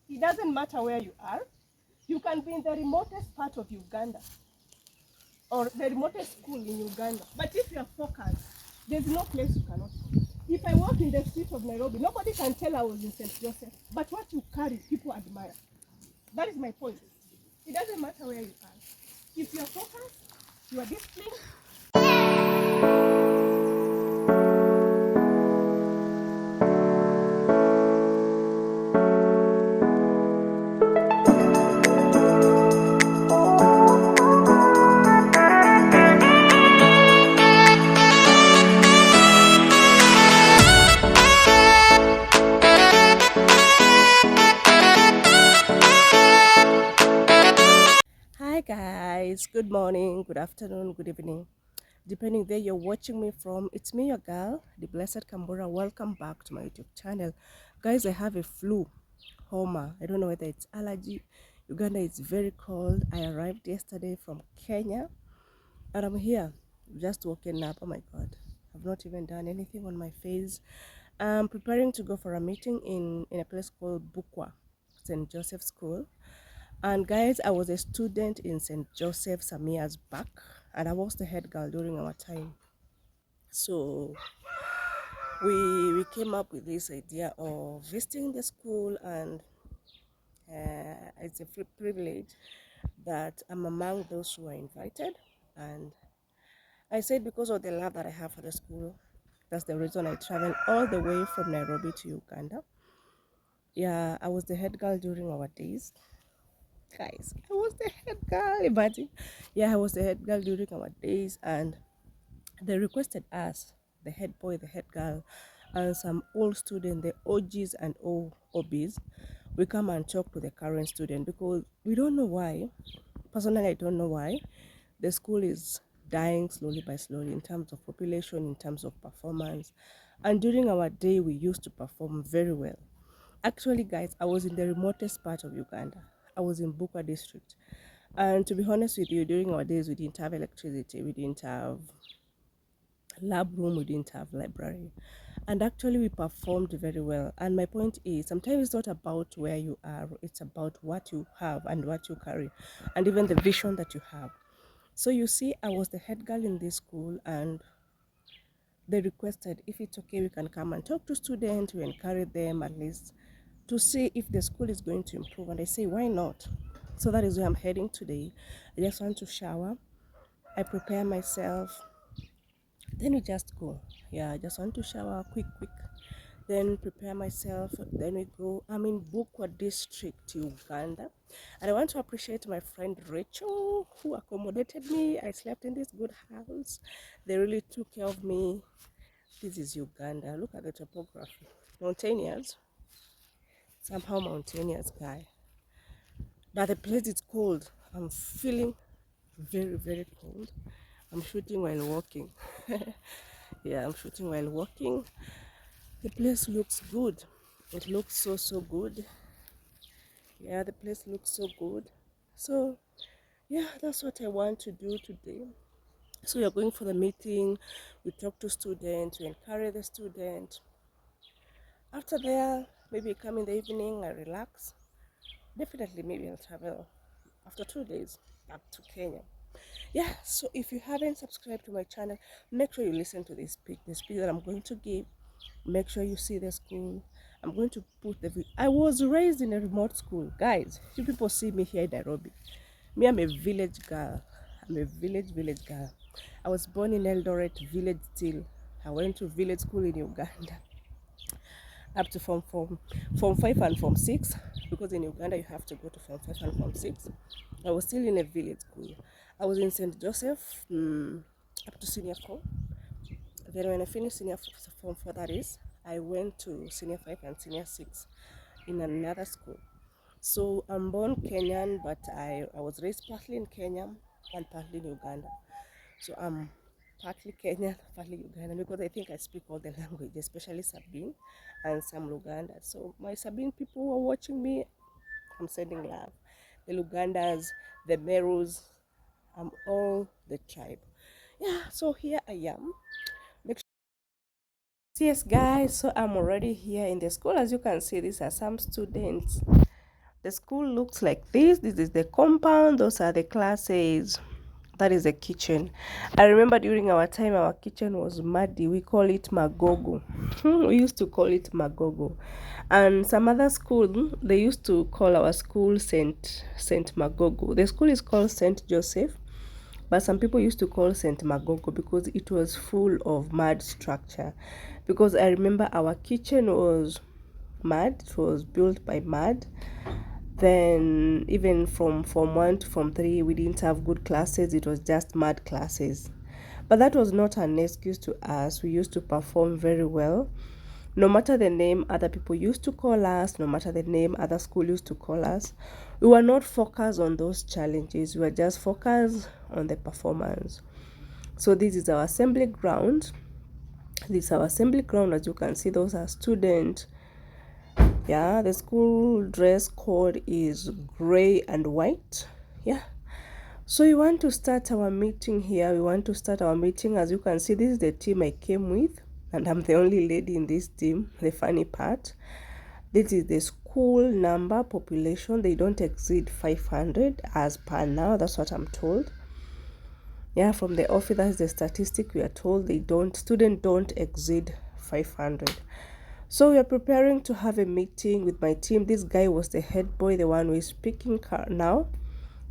It doesn't matter where you are. You can be in the remotest part of Uganda or the remotest school in Uganda. But if you are focused, there's no place you cannot go. If I walk in the street of Nairobi, nobody can tell I was in St. Joseph. But what you carry, people admire. That is my point. It doesn't matter where you are. If you are focused, you are disciplined. Hi guys, good morning, good afternoon, good evening. Depending where you're watching me from, it's me, your girl, the Blessed Kambura. Welcome back to my YouTube channel. Guys, I have a flu, homa. I don't know whether it's allergy. Uganda is very cold. I arrived yesterday from Kenya and I'm here, just woken up. Oh my God, I've not even done anything on my face. I'm preparing to go for a meeting in a place called Bukwo, St. Joseph School. And guys, I was a student in St. Joseph some years back, and I was the head girl during our time. So we came up with this idea of visiting the school, and it's a privilege that I'm among those who are invited. And I said because of the love that I have for the school, that's the reason I traveled all the way from Nairobi to Uganda. Yeah, I was the head girl during our days. Guys, I was the head girl, imagine. Yeah, I was the head girl during our days, and they requested us, the head boy, the head girl, and some old student, the OGs and OBs, we come and talk to the current student because we don't know why. Personally, I don't know why the school is dying slowly by slowly in terms of population, in terms of performance. And during our day, we used to perform very well. Actually, guys, I was in the remotest part of Uganda. I was in Bukwo District. And to be honest with you, during our days, we didn't have electricity, we didn't have lab room, we didn't have library. And actually, we performed very well. And my point is, sometimes it's not about where you are, it's about what you have and what you carry, and even the vision that you have. So you see, I was the head girl in this school, and they requested if it's okay, we can come and talk to students, we encourage them at least to see if the school is going to improve. And I say, why not? So that is where I'm heading today. I just want to shower, I prepare myself, then we just go. Yeah, I just want to shower quick, then prepare myself, then we go. I'm in Bukwo District, Uganda, and I want to appreciate my friend Rachel who accommodated me. I slept in this good house. They really took care of me. This is Uganda. Look at the topography. Mountainous, somehow mountainous, guy. But the place is cold. I'm feeling very cold. I'm shooting while walking. Yeah, I'm shooting while walking. The place looks good. It looks so good. Yeah, the place looks so good. So yeah, that's what I want to do today. So we're going for the meeting, we talk to students, we encourage the student. After there, maybe come in the evening, I relax. Definitely maybe I'll travel after 2 days back to Kenya. Yeah, so if you haven't subscribed to my channel, make sure you listen to this speech that I'm going to give. Make sure you see the school. I'm going to put the video. I was raised in a remote school, guys. You people see me here in Nairobi. Me, I'm a village girl. I'm a village girl. I was born in Eldoret village still. I went to village school in Uganda up to form 5 and form 6, because in Uganda you have to go to form 5 and form 6. I was still in a village school. I was in St. Joseph up to senior 4. Then when I finished senior form 4, that is, I went to senior 5 and senior 6 in another school. So I'm born Kenyan, but I was raised partly in Kenya and partly in Uganda. So I'm partly Kenyan, partly Ugandan, because I think I speak all the languages, especially Sabine and some Luganda. So my Sabine people who are watching me, I'm sending love. The Lugandas, the Merus, I'm all the tribe. Yeah, so here I am. Yes guys, so I'm already here in the school. As you can see, these are some students. The school looks like this. This is the compound. Those are the classes. That is the kitchen. I remember during our time, our kitchen was muddy. We call it magogo. We used to call it magogo. And some other school, they used to call our school Saint Magogo. The school is called Saint Joseph, but some people used to call Saint Magogo because it was full of mud structure. Because I remember our kitchen was mud. It was built by mud. Then even from Form 1 to Form 3, we didn't have good classes. It was just mad classes. But that was not an excuse to us. We used to perform very well. No matter the name other people used to call us, no matter the name other school used to call us, we were not focused on those challenges. We were just focused on the performance. So this is our assembly ground. This is our assembly ground. As you can see, those are students. Yeah, the school dress code is gray and white. Yeah, so we want to start our meeting here. As you can see, this is the team I came with, and I'm the only lady in this team. The funny part, this is the school number population. They don't exceed 500 as per now. That's what I'm told. Yeah, from the office, that's the statistic we are told. Students don't exceed 500. So we are preparing to have a meeting with my team. This guy was the head boy, the one who is speaking now.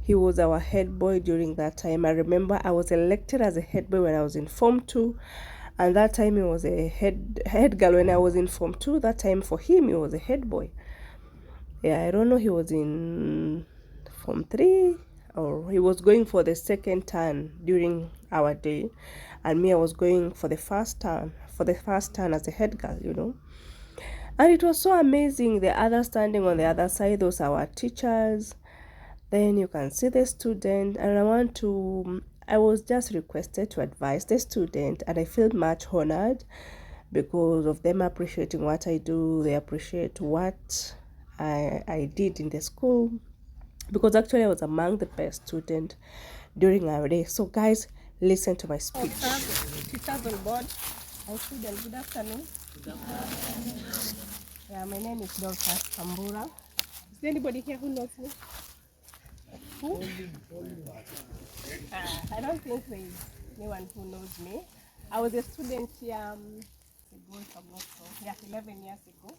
He was our head boy during that time. I remember I was elected as a head boy when I was in Form 2. And that time he was a head girl when I was in Form 2. That time for him, he was a head boy. Yeah, I don't know, he was in Form 3 or he was going for the second turn during our day. And me, I was going for the first turn as a head girl. And it was so amazing. The other standing on the other side, those are our teachers. Then you can see the student. And I was just requested to advise the student. And I feel much honored because of them appreciating what I do. They appreciate what I did in the school. Because actually I was among the best students during our day. So guys, listen to my speech. Teachers on board. Hi students, good afternoon. Yeah, my name is Dr. Kambura. Is there anybody here who knows me? Who? I don't think there is anyone who knows me. I was a student here 11 years ago.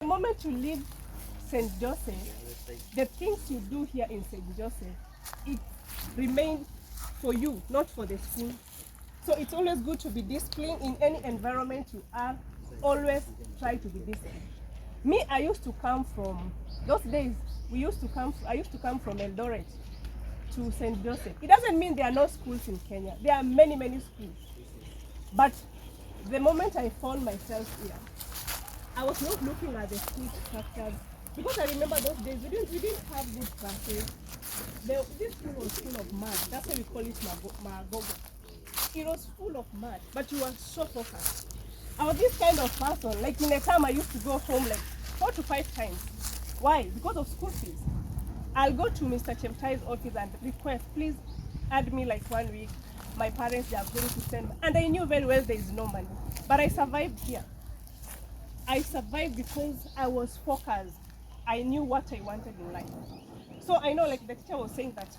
The moment you leave St. Joseph, the things you do here in St. Joseph, it remains for you, not for the school. So it's always good to be disciplined in any environment you are. Always try to be disciplined. Me, I used to come from those days. I used to come from Eldoret to St. Joseph. It doesn't mean there are no schools in Kenya. There are many, many schools. But the moment I found myself here, I was not looking at the school structures because I remember those days we didn't have good classes. This school was full of mud. That's why we call it Magogo. It was full of mud, but you were so focused. I was this kind of person. Like in a time, I used to go home like 4 to 5 times. Why? Because of school fees. I'll go to Mr. Chemtai's office and request, please add me like 1 week. My parents, they are going to send me. And I knew very well there is no money. But I survived here. I survived because I was focused. I knew what I wanted in life. So I know, like the teacher was saying, that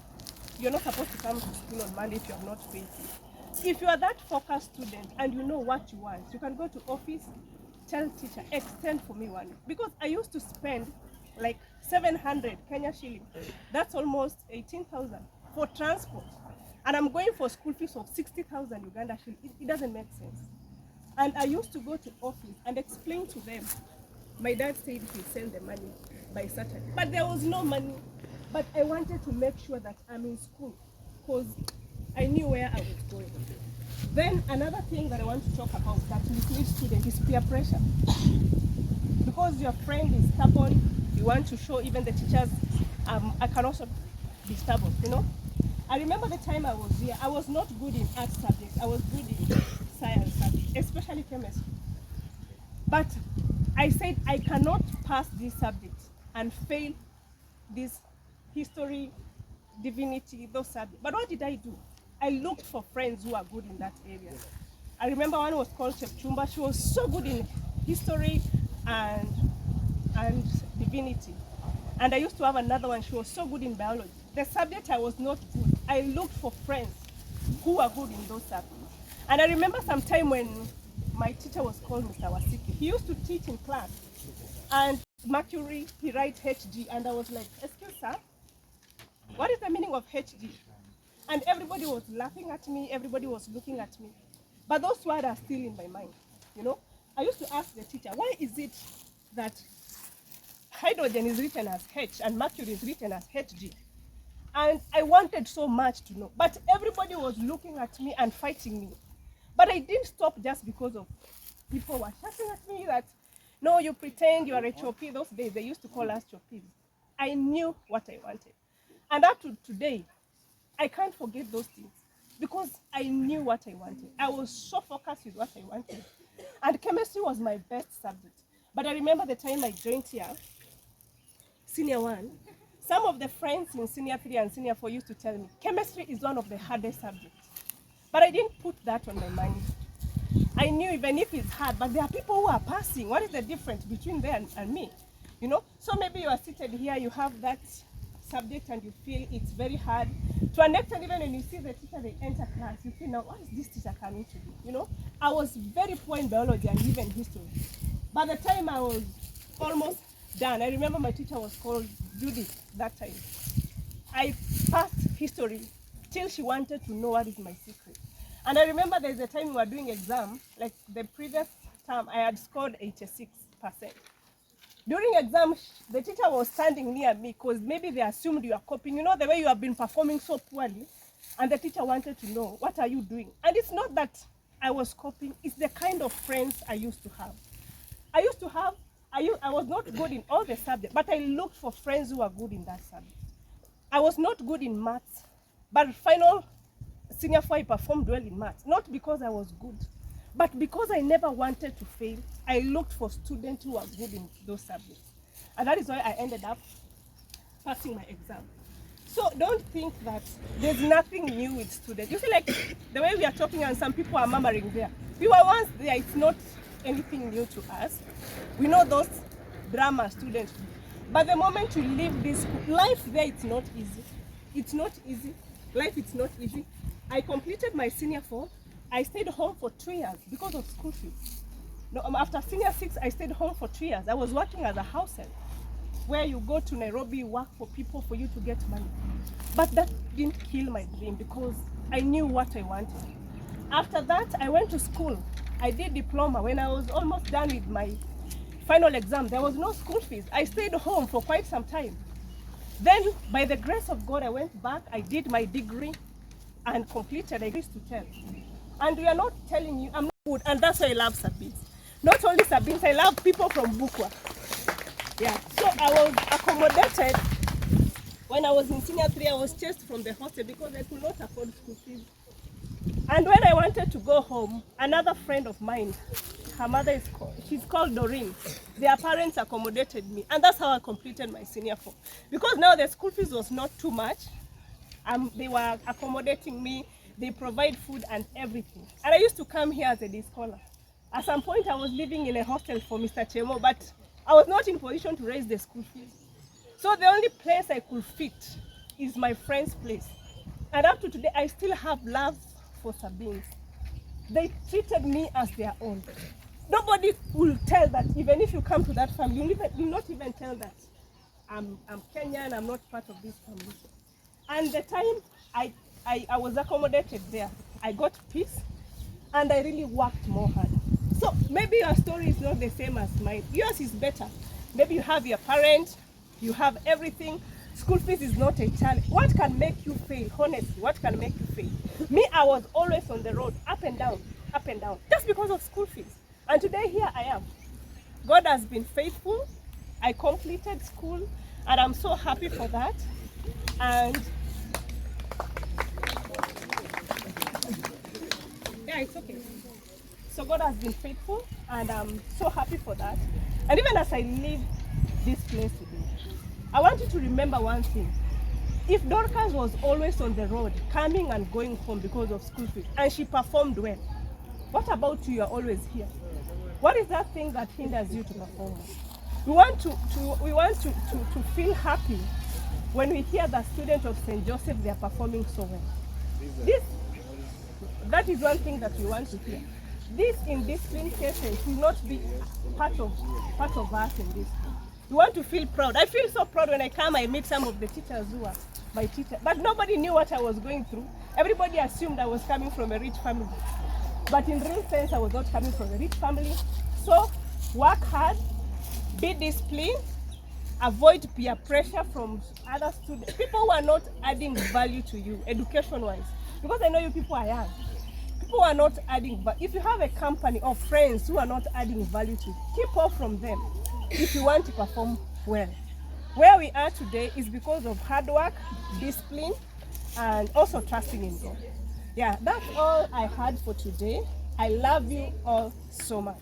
you're not supposed to come to school on Monday if you have not paid fees. If you are that focused student and you know what you want, you can go to office, tell teacher, extend for me 1 week. Because I used to spend like 700 Kenya shilling. That's almost 18,000 for transport. And I'm going for school fees of 60,000 Uganda shilling. It doesn't make sense. And I used to go to office and explain to them. My dad said he'll send the money by Saturday. But there was no money. But I wanted to make sure that I'm in school because I knew where I was going. Then another thing that I want to talk about that misleads students is peer pressure. Because your friend is stubborn, you want to show even the teachers, I can also be stubborn, I remember the time I was here, I was not good in art subjects, I was good in science subjects, especially chemistry. But I said I cannot pass this subject and fail this history, divinity, those subjects. But what did I do? I looked for friends who are good in that area. I remember one was called Chepchumba. She was so good in history and divinity. And I used to have another one. She was so good in biology. The subject I was not good. I looked for friends who were good in those subjects. And I remember some time when my teacher was called Mr. Wasiki. He used to teach in class. And Mercury, he writes HG. And I was like, excuse sir, what is the meaning of HG? And everybody was laughing at me. Everybody was looking at me. But those words are still in my mind. You know, I used to ask the teacher, why is it that hydrogen is written as H and mercury is written as HG? And I wanted so much to know. But everybody was looking at me and fighting me. But I didn't stop just because of people were shouting at me that, no, you pretend you are a chopi. Those days, they used to call us chopis. I knew what I wanted. And up to today, I can't forget those things because I knew what I wanted. I was so focused with what I wanted. And chemistry was my best subject. But I remember the time I joined here, senior 1, some of the friends in senior 3 and senior 4 used to tell me, chemistry is one of the hardest subjects. But I didn't put that on my mind. I knew even if it's hard, but there are people who are passing. What is the difference between them and me? You know, so maybe you are seated here, you have that subject and you feel it's very hard. To an extent, even when you see the teacher, they enter class, you feel, now, what is this teacher coming to do? You know, I was very poor in biology and even history. By the time I was almost done, I remember my teacher was called Judith that time. I passed history till she wanted to know what is my secret. And I remember there's a time we were doing exam, like the previous term, I had scored 86%. During exam, the teacher was standing near me because maybe they assumed you are copying. You know, the way you have been performing so poorly. And the teacher wanted to know, what are you doing? And it's not that I was copying. It's the kind of friends I used to have. I was not good in all the subjects, but I looked for friends who were good in that subject. I was not good in maths, but final senior 4, I performed well in maths. Not because I was good, but because I never wanted to fail. I looked for students who were good in those subjects. And that is why I ended up passing my exam. So don't think that there's nothing new with students. You feel like the way we are talking and some people are murmuring there. We were once there, it's not anything new to us. We know those drama students. But the moment you leave this school, life there, it's not easy. It's not easy. Life, it's not easy. I completed my senior 4. I stayed home for 2 years because of school fees. No, after senior 6, I stayed home for 2 years. I was working as a house help, where you go to Nairobi, work for people for you to get money. But that didn't kill my dream because I knew what I wanted. After that, I went to school. I did diploma. When I was almost done with my final exam, there was no school fees. I stayed home for quite some time. Then, by the grace of God, I went back, I did my degree and completed. I used to tell. And we are not telling you, I'm not good, and that's why I love Sabines. Not only Sabines, I love people from Bukwo. Yeah, so I was accommodated. When I was in senior 3, I was chased from the hostel because I could not afford school fees. And when I wanted to go home, another friend of mine, her mother she's called Doreen. Their parents accommodated me, and that's how I completed my senior 4. Because now the school fees was not too much. They were accommodating me. They provide food and everything. And I used to come here as a day scholar. At some point, I was living in a hostel for Mr. Chemo, but I was not in position to raise the school fees. So the only place I could fit is my friend's place. And up to today, I still have love for Sabines. They treated me as their own. Nobody will tell that, even if you come to that family, you not even tell that I'm Kenyan, I'm not part of this family. And the time I was accommodated there, I got peace and I really worked more hard. So maybe your story is not the same as mine. Yours is better. Maybe you have your parents, you have everything. School fees is not a challenge. What can make you fail? Honestly, what can make you fail? Me, I was always on the road, up and down, just because of school fees. And today here I am. God has been faithful. I completed school and I'm so happy for that. And yeah, it's okay. So God has been faithful and I'm so happy for that. And even as I leave this place today, I want you to remember one thing. If Dorcas was always on the road, coming and going home because of school fees, and she performed well, what about you? You're always here. What is that thing that hinders you to perform well? We want to feel happy when we hear the students of St. Joseph, they are performing so well. This, that is one thing that we want to hear. This indiscipline cases will not be part of us in this. We want to feel proud. I feel so proud when I come, I meet some of the teachers who are my teacher. But nobody knew what I was going through. Everybody assumed I was coming from a rich family. But in real sense, I was not coming from a rich family. So work hard, be disciplined, avoid peer pressure from other students, people who are not adding value to you education-wise. Because I know you people are young. People are not adding value. If you have a company of friends who are not adding value to you, keep off from them if you want to perform well. Where we are today is because of hard work, discipline, and also trusting in God. Yeah, that's all I had for today. I love you all so much.